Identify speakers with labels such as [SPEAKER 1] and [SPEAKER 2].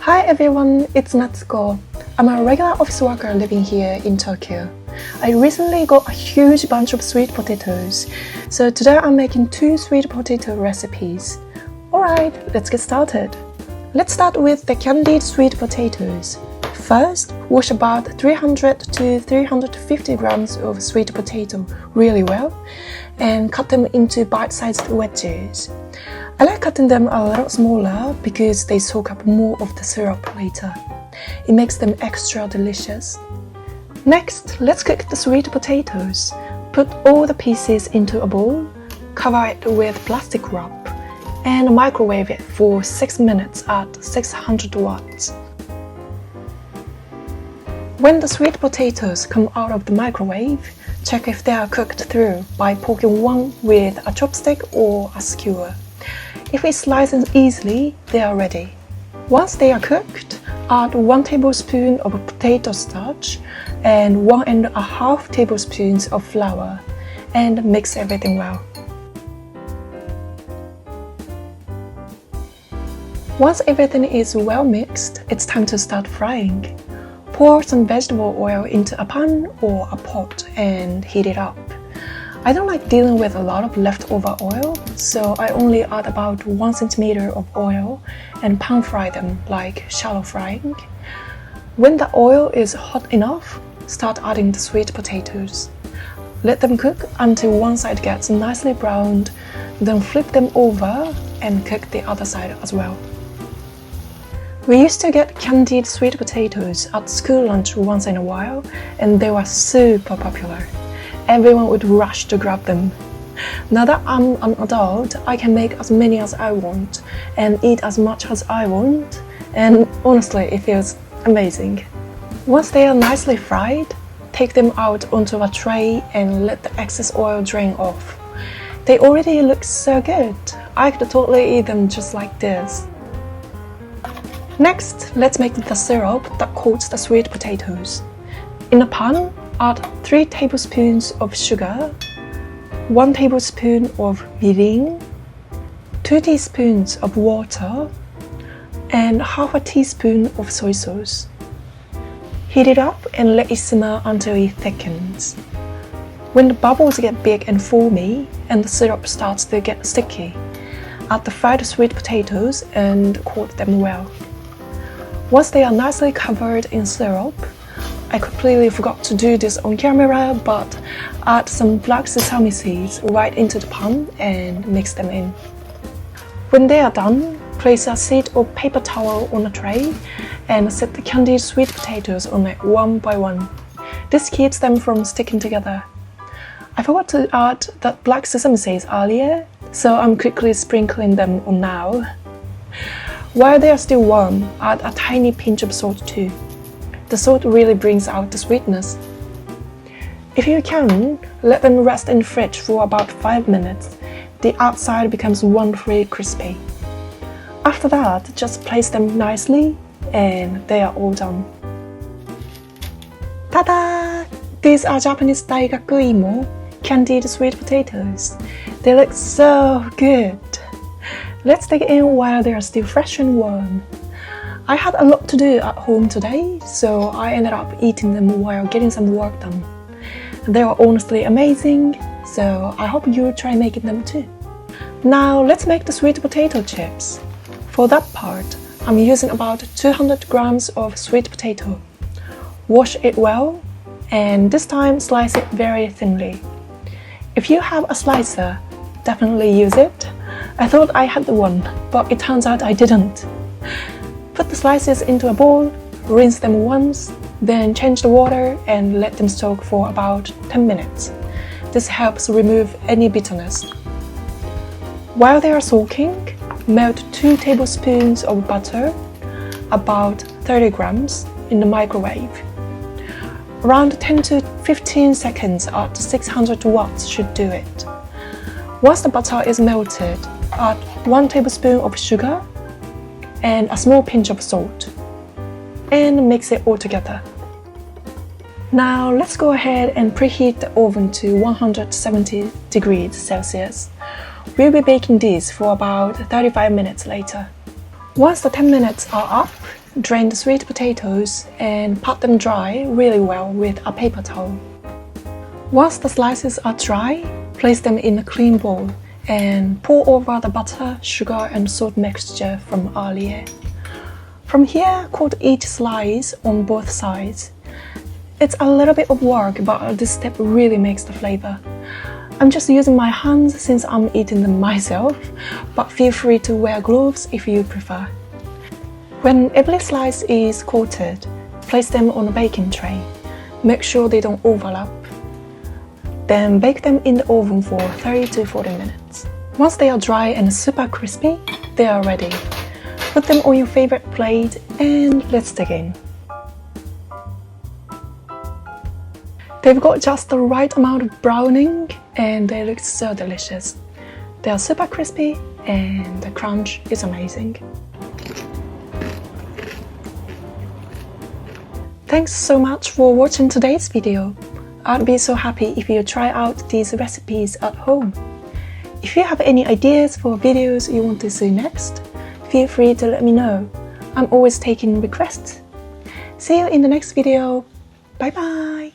[SPEAKER 1] Hi everyone, it's Natsuko. I'm a regular office worker living here in Tokyo. I recently got a huge bunch of sweet potatoes, so today I'm making 2 sweet potato recipes. Alright, let's get started. Let's start with the candied sweet potatoes. First, wash about 300 to 350 grams of sweet potato really well and cut them into bite-sized wedges. I like cutting them a little smaller because they soak up more of the syrup later. It makes them extra delicious. Next, let's cook the sweet potatoes. Put all the pieces into a bowl, cover it with plastic wrap, and microwave it for 6 minutes at 600 watts. When the sweet potatoes come out of the microwave, check if they are cooked through by poking one with a chopstick or a skewer. If it slices easily, they are ready. Once they are cooked, add 1 tablespoon of potato starch and 1.5 tablespoons of flour and mix everything well. Once everything is well mixed, it's time to start frying. Pour some vegetable oil into a pan or a pot and heat it up. I don't like dealing with a lot of leftover oil, so I only add about 1 centimeter of oil and pan fry them like shallow frying. When the oil is hot enough, start adding the sweet potatoes. Let them cook until one side gets nicely browned, then flip them over and cook the other side as well. We used to get candied sweet potatoes at school lunch once in a while, and they were super popular. Everyone would rush to grab them. Now that I'm an adult, I can make as many as I want and eat as much as I want, and honestly, it feels amazing. Once they are nicely fried, take them out onto a tray and let the excess oil drain off. They already look so good. I could totally eat them just like this. Next, let's make the syrup that coats the sweet potatoes. In a pan, add 3 tablespoons of sugar, 1 tablespoon of mirin, 2 teaspoons of water, and half a teaspoon of soy sauce. Heat it up and let it simmer until it thickens. When the bubbles get big and foamy and the syrup starts to get sticky, add the fried sweet potatoes and coat them well. Once they are nicely covered in syrup, I completely forgot to do this on camera, but add some black sesame seeds right into the pan and mix them in. When they are done, place a sheet of paper towel on a tray and set the candied sweet potatoes on it one by one. This keeps them from sticking together. I forgot to add the black sesame seeds earlier, so I'm quickly sprinkling them on now. While they are still warm, add a tiny pinch of salt too. The salt really brings out the sweetness. If you can, let them rest in the fridge for about 5 minutes. The outside becomes wonderfully crispy. After that, just place them nicely and they are all done. Ta-da! These are Japanese Daigaku Imo, candied sweet potatoes. They look so good. Let's dig in while they are still fresh and warm. I had a lot to do at home today, so I ended up eating them while getting some work done. They were honestly amazing, so I hope you try making them too. Now let's make the sweet potato chips. For that part, I'm using about 200 grams of sweet potato. Wash it well, and this time slice it very thinly. If you have a slicer, definitely use it. I thought I had the one, but it turns out I didn't. Put the slices into a bowl, rinse them once, then change the water and let them soak for about 10 minutes. This helps remove any bitterness. While they are soaking, melt 2 tablespoons of butter, about 30 grams, in the microwave. Around 10 to 15 seconds at 600 watts should do it. Once the butter is melted, add 1 tablespoon of sugar and a small pinch of salt, and mix it all together. Now let's go ahead and preheat the oven to 170 degrees Celsius. We'll be baking these for about 35 minutes later. Once the 10 minutes are up, Drain the sweet potatoes and pat them dry really well with a paper towel. Once the slices are dry, place them in a clean bowl and pour over the butter, sugar and salt mixture from earlier. From here, coat each slice on both sides. It's a little bit of work, but this step really makes the flavor. I'm just using my hands since I'm eating them myself, but feel free to wear gloves if you prefer. When every slice is coated, place them on a baking tray. Make sure they don't overlap. Then bake them in the oven for 30 to 40 minutes. Once they are dry and super crispy, they are ready. Put them on your favorite plate and let's dig in. They've got just the right amount of browning and they look so delicious. They are super crispy and the crunch is amazing. Thanks so much for watching today's video. I'd be so happy if you try out these recipes at home. If you have any ideas for videos you want to see next, feel free to let me know. I'm always taking requests. See you in the next video. Bye bye!